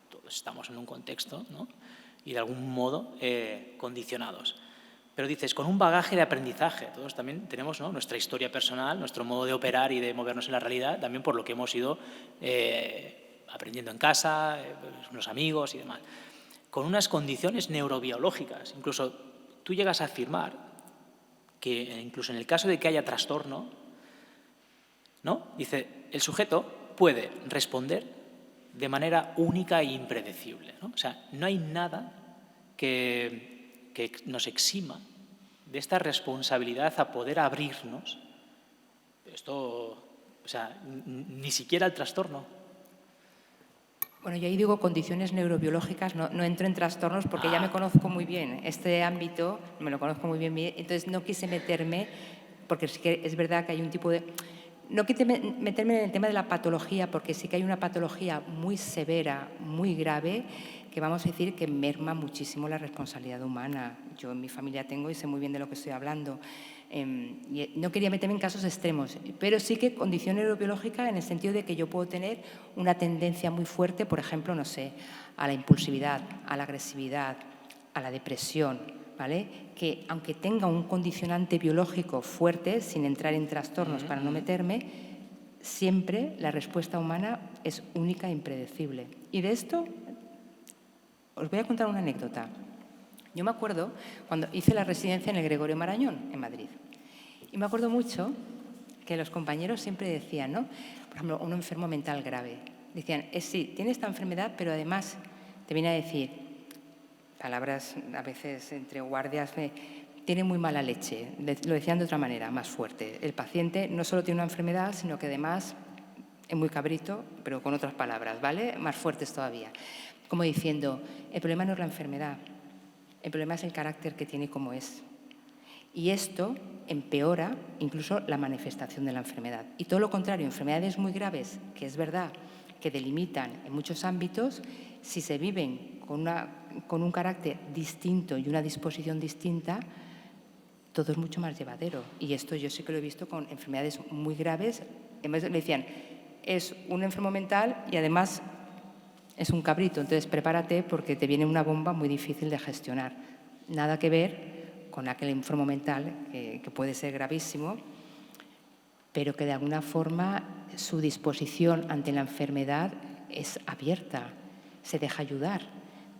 todos estamos en un contexto, ¿no?, y de algún modo condicionados. Pero dices, con un bagaje de aprendizaje, todos también tenemos, ¿no?, nuestra historia personal, nuestro modo de operar y de movernos en la realidad, también por lo que hemos ido aprendiendo en casa, los amigos y demás, con unas condiciones neurobiológicas. Incluso tú llegas a afirmar que incluso en el caso de que haya trastorno, ¿no?, dice, el sujeto puede responder de manera única e impredecible, ¿no? O sea, no hay nada que nos exima de esta responsabilidad a poder abrirnos. Esto, o sea, ni siquiera el trastorno. Bueno, yo ahí digo condiciones neurobiológicas, no entro en trastornos porque ya me conozco muy bien. Este ámbito me lo conozco muy bien, entonces no quise meterme, porque es verdad que hay un tipo de... No quise meterme en el tema de la patología, porque sí que hay una patología muy severa, muy grave, que vamos a decir que merma muchísimo la responsabilidad humana. Yo en mi familia tengo y sé muy bien de lo que estoy hablando. Y no quería meterme en casos extremos, pero sí que condición neurobiológica en el sentido de que yo puedo tener una tendencia muy fuerte, por ejemplo, no sé, a la impulsividad, a la agresividad, a la depresión, ¿vale? Que aunque tenga un condicionante biológico fuerte, sin entrar en trastornos para no meterme, siempre la respuesta humana es única e impredecible. Y de esto os voy a contar una anécdota. Yo me acuerdo cuando hice la residencia en el Gregorio Marañón, en Madrid. Y me acuerdo mucho que los compañeros siempre decían, ¿no?, por ejemplo, un enfermo mental grave, decían, sí, tiene esta enfermedad, pero además te viene a decir, palabras a veces entre guardias, tiene muy mala leche. Lo decían de otra manera, más fuerte. El paciente no solo tiene una enfermedad, sino que además es muy cabrito, pero con otras palabras, ¿vale?, más fuertes todavía. Como diciendo, el problema no es la enfermedad, el problema es el carácter que tiene y cómo es. Y esto empeora incluso la manifestación de la enfermedad. Y todo lo contrario, enfermedades muy graves, que es verdad que delimitan en muchos ámbitos, si se viven con un carácter distinto y una disposición distinta, todo es mucho más llevadero. Y esto yo sí que lo he visto con enfermedades muy graves. Además, le decían, es un enfermo mental y además es un cabrito, entonces prepárate porque te viene una bomba muy difícil de gestionar. Nada que ver con aquel enfermo mental que puede ser gravísimo, pero que de alguna forma su disposición ante la enfermedad es abierta, se deja ayudar,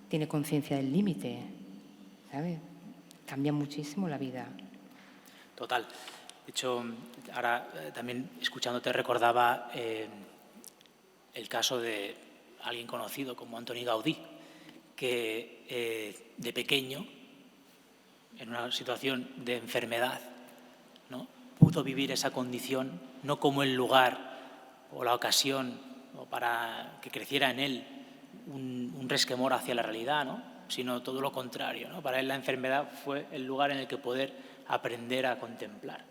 tiene conciencia del límite, ¿sabes? Cambia muchísimo la vida. Total. De hecho, ahora también escuchándote recordaba el caso de alguien conocido como Antoni Gaudí, que de pequeño, en una situación de enfermedad, ¿no?, pudo vivir esa condición no como el lugar o la ocasión o para que creciera en él un resquemor hacia la realidad, ¿no?, sino todo lo contrario, ¿no? Para él la enfermedad fue el lugar en el que poder aprender a contemplar,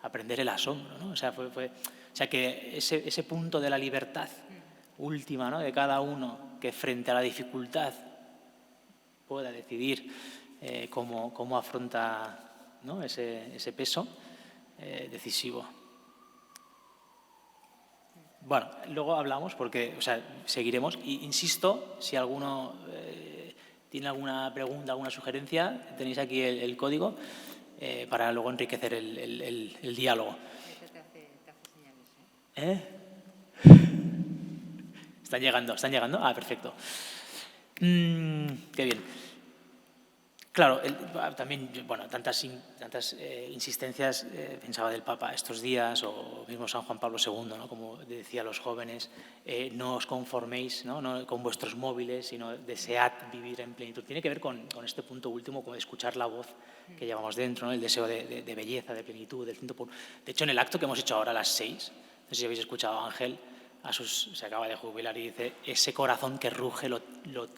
aprender el asombro, ¿no? O sea, que ese punto de la libertad última, ¿no?, de cada uno, que frente a la dificultad pueda decidir cómo afronta, ¿no?, ese peso decisivo. Bueno, luego hablamos porque, o sea, seguiremos. Y insisto, si alguno tiene alguna pregunta, alguna sugerencia, tenéis aquí el código para luego enriquecer el diálogo. ¿Están llegando? Ah, perfecto. Qué bien. Claro, también, bueno, tantas insistencias pensaba del Papa estos días, o mismo San Juan Pablo II, ¿no?, como decía a los jóvenes, no os conforméis, ¿no?, con vuestros móviles, sino desead vivir en plenitud. Tiene que ver con este punto último, como de escuchar la voz que llevamos dentro, ¿no?, el deseo de belleza, de plenitud, del ciento puro. De hecho, en el acto que hemos hecho ahora a las 6, no sé si habéis escuchado a Ángel, se acaba de jubilar y dice, ese corazón que ruge lo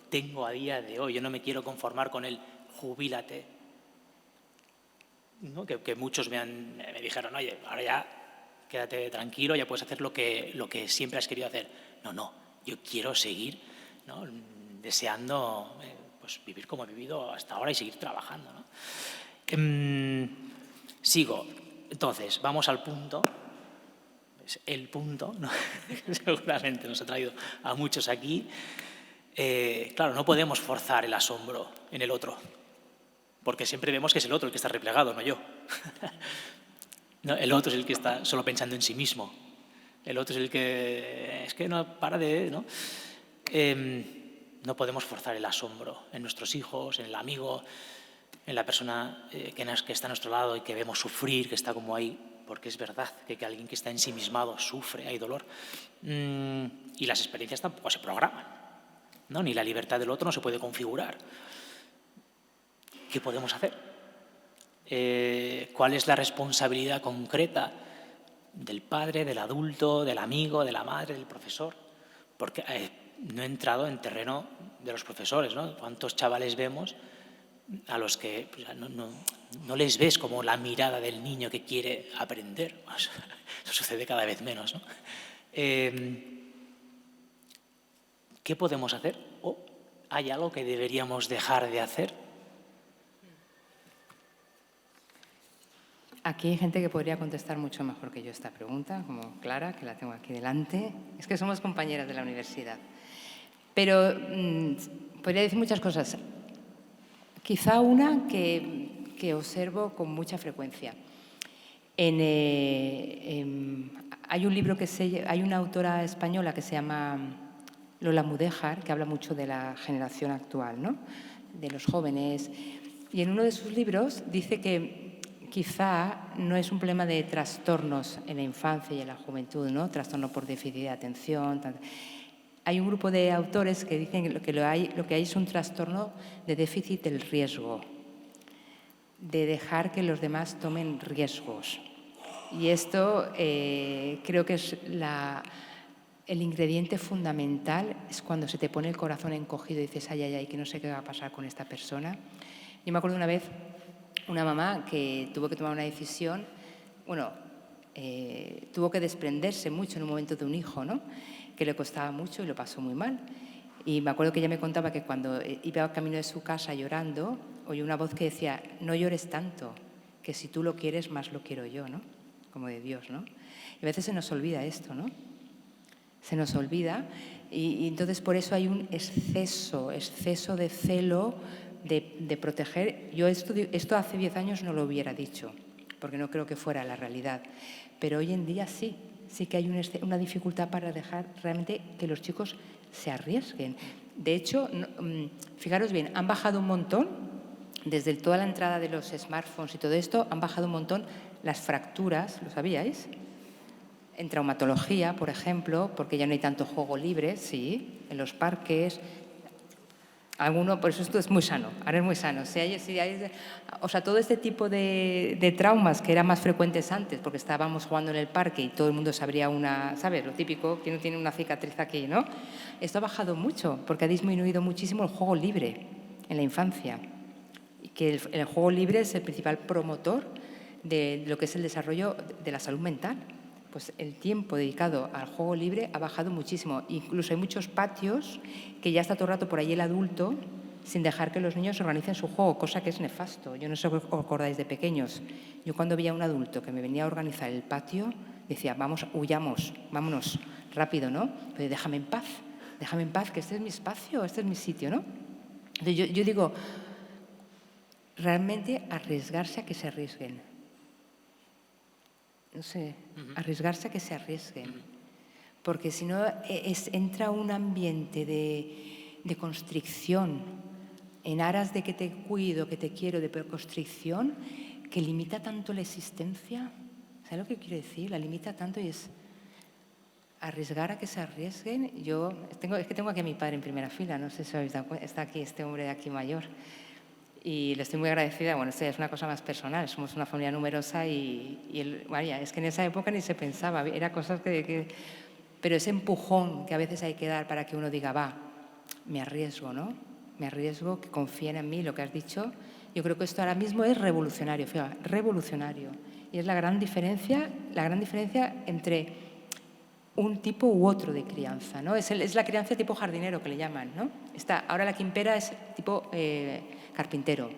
tengo a día de hoy, yo no me quiero conformar con él. Jubílate, ¿no? Que muchos me dijeron, oye, ahora ya quédate tranquilo, ya puedes hacer lo que siempre has querido hacer. No, yo quiero seguir, ¿no?, deseando pues vivir como he vivido hasta ahora y seguir trabajando, ¿no? Sigo. Entonces, vamos al punto. Es el punto, ¿no? Seguramente nos ha traído a muchos aquí. Claro, no podemos forzar el asombro en el otro, porque siempre vemos que es el otro el que está replegado, no yo. No, el otro es el que está solo pensando en sí mismo. El otro es el que es que no para de, ¿no? No podemos forzar el asombro en nuestros hijos, en el amigo, en la persona que está a nuestro lado y que vemos sufrir, que está como ahí, porque es verdad que alguien que está ensimismado sufre, hay dolor. Y las experiencias tampoco se programan, ¿no? Ni la libertad del otro no se puede configurar. ¿Qué podemos hacer? ¿Cuál es la responsabilidad concreta del padre, del adulto, del amigo, de la madre, del profesor? Porque no he entrado en terreno de los profesores, ¿no? ¿Cuántos chavales vemos a los que pues, no les ves como la mirada del niño que quiere aprender? Eso sucede cada vez menos, ¿no? ¿Qué podemos hacer? ¿O hay algo que deberíamos dejar de hacer? Aquí hay gente que podría contestar mucho mejor que yo esta pregunta, como Clara, que la tengo aquí delante. Es que somos compañeras de la universidad. Pero podría decir muchas cosas. Quizá una que observo con mucha frecuencia. Hay un libro hay una autora española que se llama Lola Mudéjar, que habla mucho de la generación actual, ¿no?, de los jóvenes. Y en uno de sus libros dice que quizá no es un problema de trastornos en la infancia y en la juventud, ¿no?, trastorno por déficit de atención. Hay un grupo de autores que dicen que lo que hay es un trastorno de déficit del riesgo, de dejar que los demás tomen riesgos. Y esto creo que es el ingrediente fundamental, es cuando se te pone el corazón encogido y dices, ay, que no sé qué va a pasar con esta persona. Yo me acuerdo una vez una mamá que tuvo que tomar una decisión, tuvo que desprenderse mucho en un momento de un hijo, ¿no? que le costaba mucho y lo pasó muy mal. Y me acuerdo que ella me contaba que cuando iba camino de su casa llorando, oyó una voz que decía, no llores tanto, que si tú lo quieres, más lo quiero yo, ¿no? Como de Dios, ¿no? Y a veces se nos olvida esto, ¿no? Se nos olvida y entonces por eso hay un exceso de celo, de proteger. Yo esto hace 10 años no lo hubiera dicho, porque no creo que fuera la realidad. Pero hoy en día sí que hay una dificultad para dejar realmente que los chicos se arriesguen. De hecho, fijaros bien, han bajado un montón, desde toda la entrada de los smartphones y todo esto, han bajado un montón las fracturas, ¿lo sabíais? En traumatología, por ejemplo, porque ya no hay tanto juego libre, sí, en los parques. Por eso esto es muy sano, ahora es muy sano. O sea, todo este tipo de traumas que eran más frecuentes antes, porque estábamos jugando en el parque y todo el mundo sabría ¿sabes? Lo típico, que uno tiene una cicatriz aquí, ¿no? Esto ha bajado mucho, porque ha disminuido muchísimo el juego libre en la infancia. Y que el juego libre es el principal promotor de lo que es el desarrollo de la salud mental. Pues el tiempo dedicado al juego libre ha bajado muchísimo. Incluso hay muchos patios que ya está todo el rato por ahí el adulto sin dejar que los niños organicen su juego, cosa que es nefasto. Yo no sé si os acordáis de pequeños. Yo cuando veía a un adulto que me venía a organizar el patio, decía, huyamos, vámonos, rápido, ¿no? Pero déjame en paz, que este es mi espacio, este es mi sitio, ¿no? Entonces yo digo, realmente arriesgarse a que se arriesguen. No sé, arriesgarse a que se arriesguen. Porque si no entra un ambiente de constricción, en aras de que te cuido, que te quiero, de constricción, que limita tanto la existencia. ¿Sabes lo que quiero decir? La limita tanto y es arriesgar a que se arriesguen. Es que tengo aquí a mi padre en primera fila, no sé si habéis dado cuenta, está aquí este hombre de aquí mayor. Y le estoy muy agradecida. Bueno, esto es una cosa más personal. Somos una familia numerosa y vaya, es que en esa época ni se pensaba. Era cosas pero ese empujón que a veces hay que dar para que uno diga, va, me arriesgo, ¿no? Me arriesgo, que confíen en mí, lo que has dicho. Yo creo que esto ahora mismo es revolucionario, fíjate, revolucionario. Y es la gran diferencia entre un tipo u otro de crianza, ¿no? Es la crianza tipo jardinero que le llaman, ¿no? Ahora la que impera es tipo carpintero.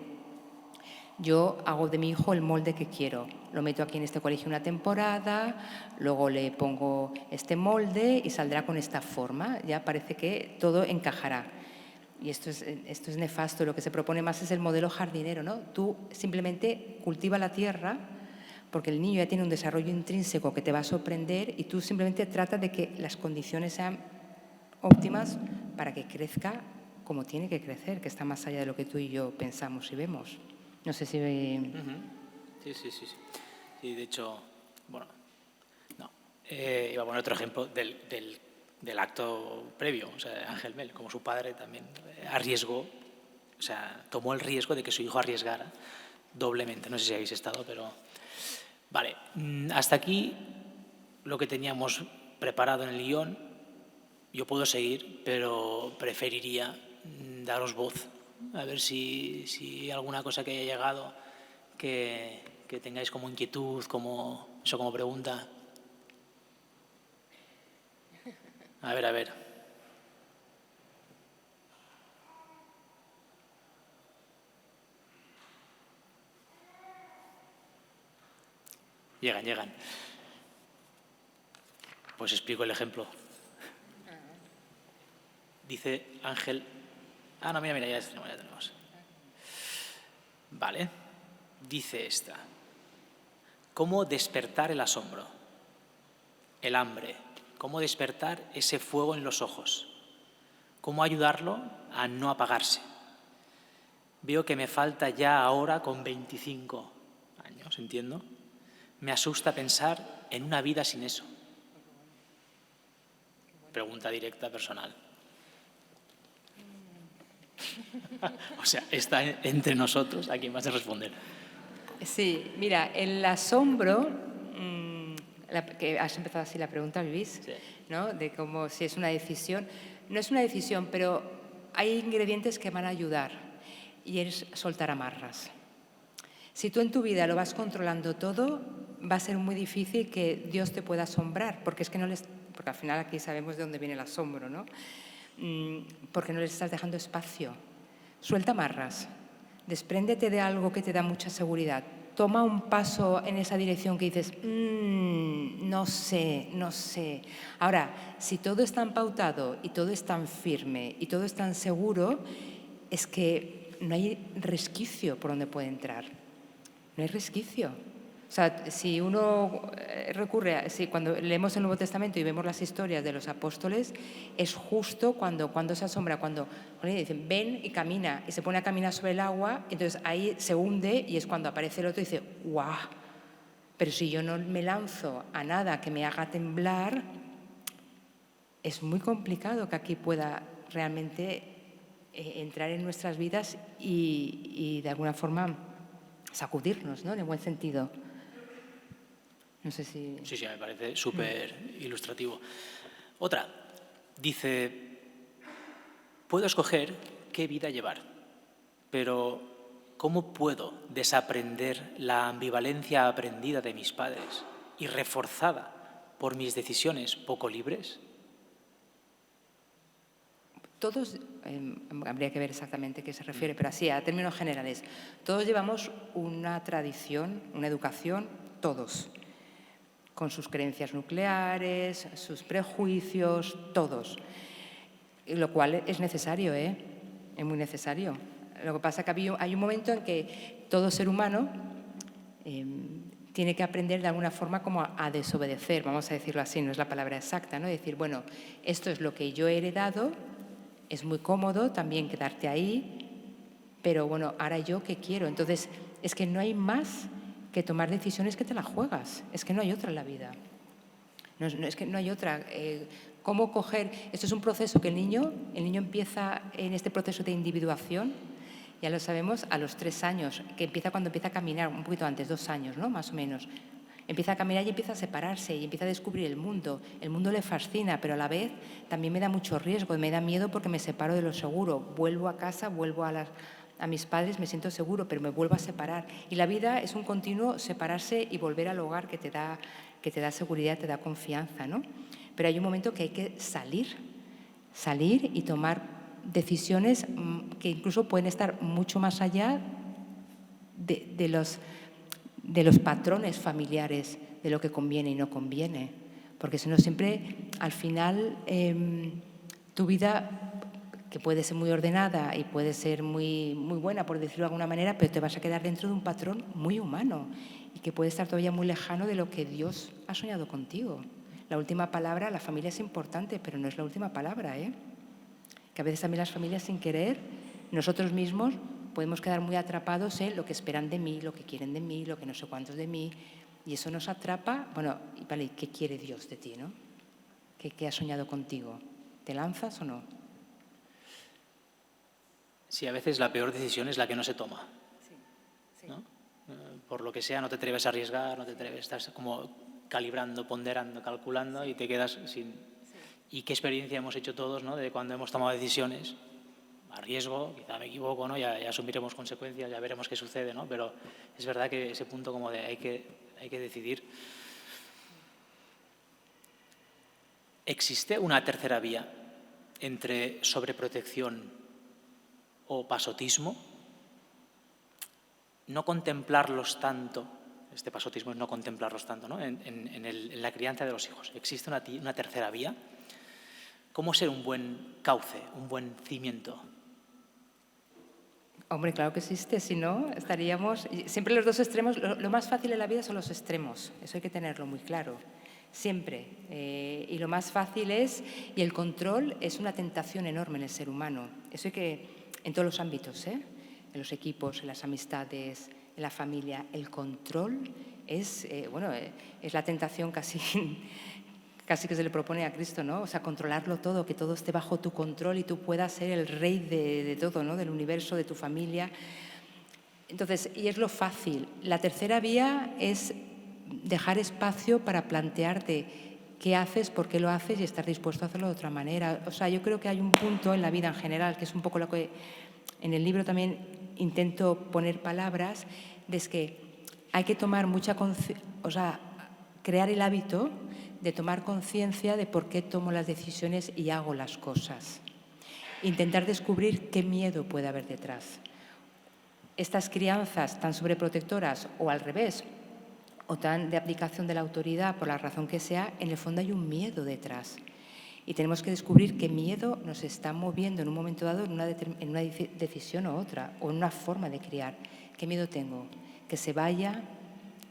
Yo hago de mi hijo el molde que quiero. Lo meto aquí en este colegio una temporada, luego le pongo este molde y saldrá con esta forma. Ya parece que todo encajará. Y esto es nefasto. Lo que se propone más es el modelo jardinero, ¿no? Tú simplemente cultiva la tierra porque el niño ya tiene un desarrollo intrínseco que te va a sorprender y tú simplemente tratas de que las condiciones sean óptimas para que crezca como tiene que crecer, que está más allá de lo que tú y yo pensamos y vemos. No sé si... Sí, de hecho, bueno, no. Iba a poner otro ejemplo del acto previo. O sea, Ángel Mel, como su padre, también arriesgó, o sea, tomó el riesgo de que su hijo arriesgara doblemente. No sé si habéis estado, pero... Vale, hasta aquí lo que teníamos preparado en el guión. Yo puedo seguir, pero preferiría daros voz, a ver si alguna cosa que haya llegado que tengáis como inquietud, como pregunta. A ver. Llegan. Pues explico el ejemplo. Dice Ángel... no, mira, ya tenemos. Vale. Dice esta. ¿Cómo despertar el asombro? El hambre. ¿Cómo despertar ese fuego en los ojos? ¿Cómo ayudarlo a no apagarse? Veo que me falta ya ahora con 25 años, entiendo. Me asusta pensar en una vida sin eso. Pregunta directa, personal. O sea, está entre nosotros, ¿a quién vas a responder? Sí, mira, el asombro, que has empezado así la pregunta, Luis, Sí. ¿no? De cómo si es una decisión. No es una decisión, pero hay ingredientes que van a ayudar y es soltar amarras. Si tú en tu vida lo vas controlando todo, va a ser muy difícil que Dios te pueda asombrar, porque es que porque al final aquí sabemos de dónde viene el asombro, ¿no? Porque no les estás dejando espacio. Suelta amarras, despréndete de algo que te da mucha seguridad. Toma un paso en esa dirección que dices, no sé. Ahora, si todo es tan pautado y todo es tan firme y todo es tan seguro, es que no hay resquicio por donde puede entrar. No hay resquicio. O sea, si uno recurre, cuando leemos el Nuevo Testamento y vemos las historias de los apóstoles, es justo cuando se asombra, cuando dicen, ven y camina, y se pone a caminar sobre el agua, entonces ahí se hunde y es cuando aparece el otro y dice, ¡guau! Pero si yo no me lanzo a nada que me haga temblar, es muy complicado que aquí pueda realmente entrar en nuestras vidas y de alguna forma sacudirnos, ¿no? En el buen sentido. No sé si... Sí, me parece súper ilustrativo. Otra, dice, puedo escoger qué vida llevar, pero ¿cómo puedo desaprender la ambivalencia aprendida de mis padres y reforzada por mis decisiones poco libres? Todos, habría que ver exactamente a qué se refiere, pero así, a términos generales, todos llevamos una tradición, una educación, todos, con sus creencias nucleares, sus prejuicios, todos. Lo cual es necesario, es muy necesario. Lo que pasa es que hay un momento en que todo ser humano tiene que aprender de alguna forma como a desobedecer, vamos a decirlo así, no es la palabra exacta, ¿no? Decir, bueno, esto es lo que yo he heredado, es muy cómodo también quedarte ahí, pero bueno, ahora yo qué quiero. Entonces, es que no hay más que tomar decisiones que te las juegas. Es que no hay otra en la vida. Es que no hay otra. ¿Cómo coger? Esto es un proceso que el niño empieza en este proceso de individuación, ya lo sabemos, a los 3 años, que empieza cuando empieza a caminar, un poquito antes, 2 años, ¿no? Más o menos. Empieza a caminar y empieza a separarse y empieza a descubrir el mundo. El mundo le fascina, pero a la vez también me da mucho riesgo, me da miedo porque me separo de lo seguro. Vuelvo a casa, vuelvo a mis padres, me siento seguro, pero me vuelvo a separar. Y la vida es un continuo separarse y volver al hogar que te da seguridad, te da confianza, ¿no? Pero hay un momento que hay que salir y tomar decisiones que incluso pueden estar mucho más allá de los patrones familiares, de lo que conviene y no conviene. Porque si no, siempre, al final, tu vida, que puede ser muy ordenada y puede ser muy, muy buena, por decirlo de alguna manera, pero te vas a quedar dentro de un patrón muy humano y que puede estar todavía muy lejano de lo que Dios ha soñado contigo. La última palabra, la familia es importante, pero no es la última palabra, ¿eh? Que a veces también las familias, sin querer, nosotros mismos podemos quedar muy atrapados en lo que esperan de mí, lo que quieren de mí, lo que no sé cuántos de mí, y eso nos atrapa. Bueno, vale, ¿qué quiere Dios de ti, no? ¿Qué ha soñado contigo? ¿Te lanzas o no? Sí, a veces la peor decisión es la que no se toma. Sí. ¿No? Por lo que sea, no te atreves a arriesgar, no te atreves, estás como calibrando, ponderando, calculando y te quedas sin... Sí. ¿Y qué experiencia hemos hecho todos, ¿no? De cuando hemos tomado decisiones? Arriesgo, quizá me equivoco, ¿no? Ya asumiremos consecuencias, ya veremos qué sucede, ¿no? Pero es verdad que ese punto como de hay que decidir. ¿Existe una tercera vía entre sobreprotección o pasotismo? No contemplarlos tanto, este pasotismo es no contemplarlos tanto, ¿no? En la crianza de los hijos. ¿Existe una tercera vía? ¿Cómo ser un buen cauce, un buen cimiento? Hombre, claro que existe, si no, estaríamos... Siempre los dos extremos, lo más fácil en la vida son los extremos, eso hay que tenerlo muy claro, siempre. Y lo más fácil y el control es una tentación enorme en el ser humano, eso hay que, en todos los ámbitos, en los equipos, en las amistades, en la familia, el control es la tentación casi que se le propone a Cristo, ¿no? O sea, controlarlo todo, que todo esté bajo tu control y tú puedas ser el rey de todo, ¿no? Del universo, de tu familia. Entonces, y es lo fácil. La tercera vía es dejar espacio para plantearte qué haces, por qué lo haces y estar dispuesto a hacerlo de otra manera. O sea, yo creo que hay un punto en la vida en general, que es un poco lo que en el libro también intento poner palabras, de que hay que tomar crear el hábito de tomar conciencia de por qué tomo las decisiones y hago las cosas. Intentar descubrir qué miedo puede haber detrás. Estas crianzas tan sobreprotectoras o al revés, o tan de aplicación de la autoridad por la razón que sea, en el fondo hay un miedo detrás. Y tenemos que descubrir qué miedo nos está moviendo en un momento dado en una decisión u otra, o en una forma de criar. ¿Qué miedo tengo? Que se vaya,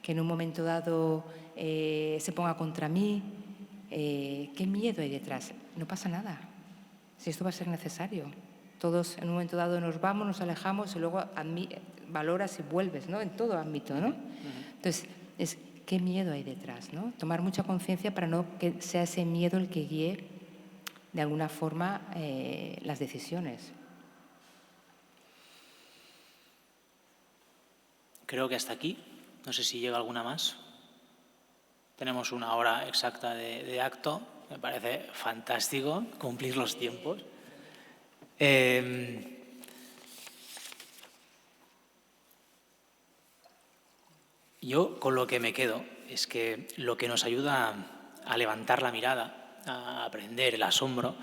que en un momento dado se ponga contra mí. ¿Qué miedo hay detrás? No pasa nada. Si esto va a ser necesario. Todos en un momento dado nos vamos, nos alejamos y luego valoras y vuelves, ¿no? En todo ámbito, ¿no? Entonces, ¿qué miedo hay detrás, ¿no? Tomar mucha conciencia para no que sea ese miedo el que guíe de alguna forma las decisiones. Creo que hasta aquí. No sé si llega alguna más. Tenemos 1 hora exacta de acto. Me parece fantástico cumplir los tiempos. Yo con lo que me quedo es que lo que nos ayuda a levantar la mirada, a aprender el asombro,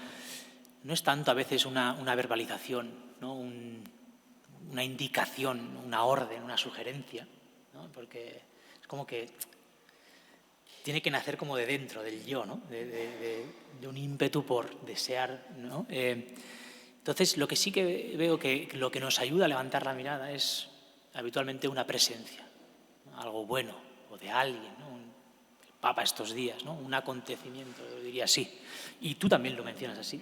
no es tanto a veces una verbalización, ¿no? Una indicación, una orden, una sugerencia, ¿no? Porque es como que tiene que nacer como de dentro, del yo, ¿no? de un ímpetu por desear, ¿no? Entonces, lo que sí que veo que lo que nos ayuda a levantar la mirada es habitualmente una presencia, ¿no? Algo bueno o de alguien, ¿no? El Papa estos días, ¿no? Un acontecimiento, yo diría así. Y tú también lo mencionas así.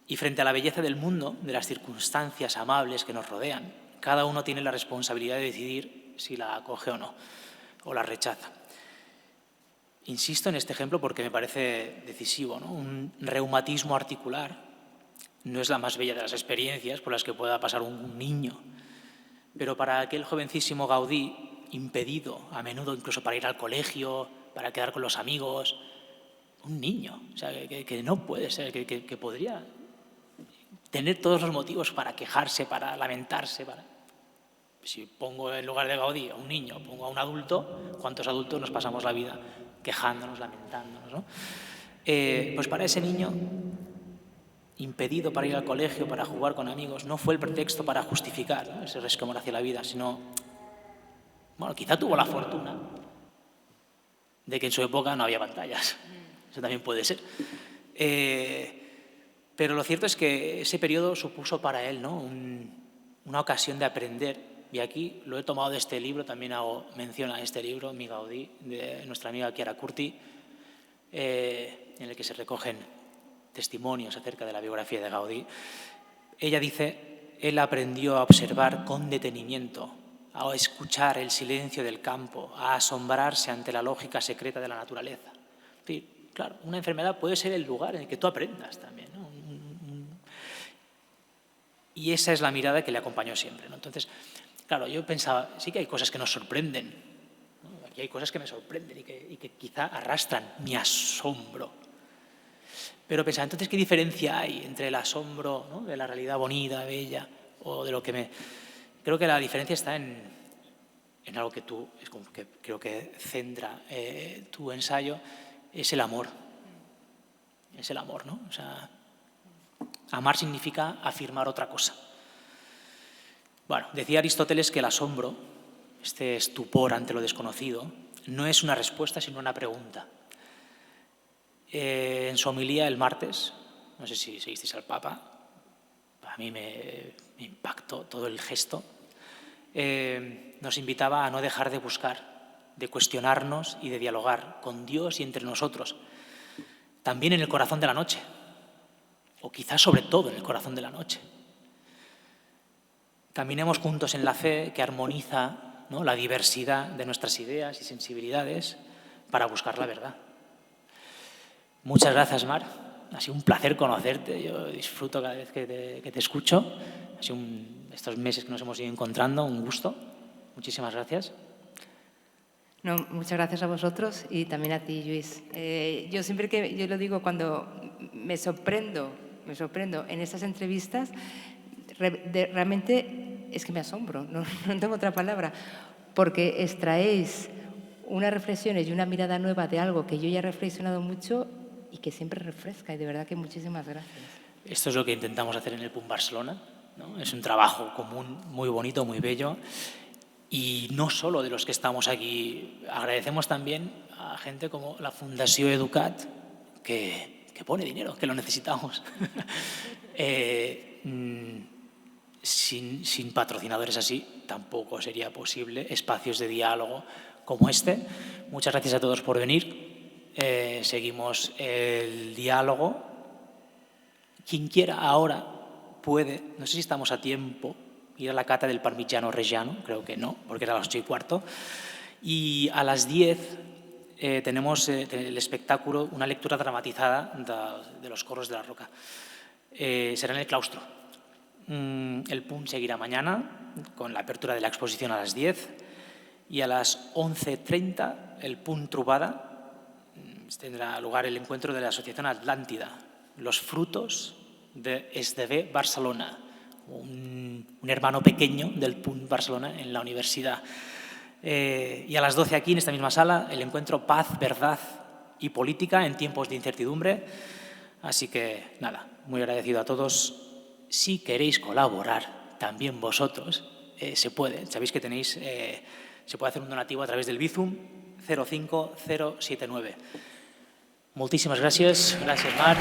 Y frente a la belleza del mundo, de las circunstancias amables que nos rodean, cada uno tiene la responsabilidad de decidir si la acoge o no, o la rechaza. Insisto en este ejemplo porque me parece decisivo, ¿no? Un reumatismo articular no es la más bella de las experiencias por las que pueda pasar un niño, pero para aquel jovencísimo Gaudí, impedido a menudo incluso para ir al colegio, para quedar con los amigos, un niño, o sea, que no puede ser, que podría tener todos los motivos para quejarse, para lamentarse. Si pongo en lugar de Gaudí a un niño, pongo a un adulto, ¿cuántos adultos nos pasamos la vida quejándonos, lamentándonos, ¿no? Pues para ese niño, impedido para ir al colegio, para jugar con amigos, no fue el pretexto para justificar, ¿no? Ese resquemor hacia la vida, sino, bueno, quizá tuvo la fortuna de que en su época no había pantallas. Eso también puede ser. Pero lo cierto es que ese periodo supuso para él, ¿no? Una ocasión de aprender. Y aquí lo he tomado de este libro, también hago mención a este libro, Mi Gaudí, de nuestra amiga Chiara Curti, en el que se recogen testimonios acerca de la biografía de Gaudí. Ella dice, él aprendió a observar con detenimiento, a escuchar el silencio del campo, a asombrarse ante la lógica secreta de la naturaleza. Es decir, claro, una enfermedad puede ser el lugar en el que tú aprendas también, ¿no? Y esa es la mirada que le acompañó siempre, ¿no? Entonces, claro, yo pensaba, sí que hay cosas que nos sorprenden, ¿no? Aquí hay cosas que me sorprenden y que quizá arrastran mi asombro. Pero pensaba, entonces, ¿qué diferencia hay entre el asombro, ¿no? de la realidad bonita, bella, o de lo que me... Creo que la diferencia está en algo que tú, es como que creo que centra tu ensayo, es el amor. Es el amor, ¿no? O sea, amar significa afirmar otra cosa. Bueno, decía Aristóteles que el asombro, este estupor ante lo desconocido, no es una respuesta, sino una pregunta. En su homilía el martes, no sé si seguisteis al Papa, a mí me impactó todo el gesto, nos invitaba a no dejar de buscar, de cuestionarnos y de dialogar con Dios y entre nosotros, también en el corazón de la noche, o quizás sobre todo en el corazón de la noche. Caminemos juntos en la fe que armoniza, ¿no? la diversidad de nuestras ideas y sensibilidades para buscar la verdad. Muchas gracias, Mar. Ha sido un placer conocerte. Yo disfruto cada vez que te escucho. Ha sido estos meses que nos hemos ido encontrando, un gusto. Muchísimas gracias. No, muchas gracias a vosotros y también a ti, Lluís. Yo siempre yo lo digo cuando me sorprendo en estas entrevistas, realmente es que me asombro, no tengo otra palabra, porque extraéis unas reflexiones y una mirada nueva de algo que yo ya he reflexionado mucho y que siempre refresca, y de verdad que muchísimas gracias. Esto es lo que intentamos hacer en el PUN Barcelona, ¿no? Es un trabajo común muy bonito, muy bello, y no solo de los que estamos aquí. Agradecemos también a gente como la Fundació Educat, que pone dinero, que lo necesitamos. Sin patrocinadores así tampoco sería posible espacios de diálogo como este. Muchas gracias a todos por venir. Seguimos el diálogo. Quien quiera ahora puede, no sé si estamos a tiempo, ir a la cata del Parmigiano Reggiano, creo que no, porque era a las 8:15. Y a las 10 tenemos el espectáculo, una lectura dramatizada de los Corros de la Roca. Será en el claustro. El PUN seguirá mañana con la apertura de la exposición a las 10 y a las 11:30 el PUN Trobada tendrá lugar el encuentro de la Asociación Atlántida, los frutos de Esdevé Barcelona, un hermano pequeño del PUN Barcelona en la universidad. Y a las 12 aquí, en esta misma sala, el encuentro Paz, Verdad y Política en tiempos de incertidumbre. Así que, nada, muy agradecido a todos. Si queréis colaborar, también vosotros, se puede. Sabéis que se puede hacer un donativo a través del Bizum 05079. Moltíssimes gràcies. Gràcies, Marc.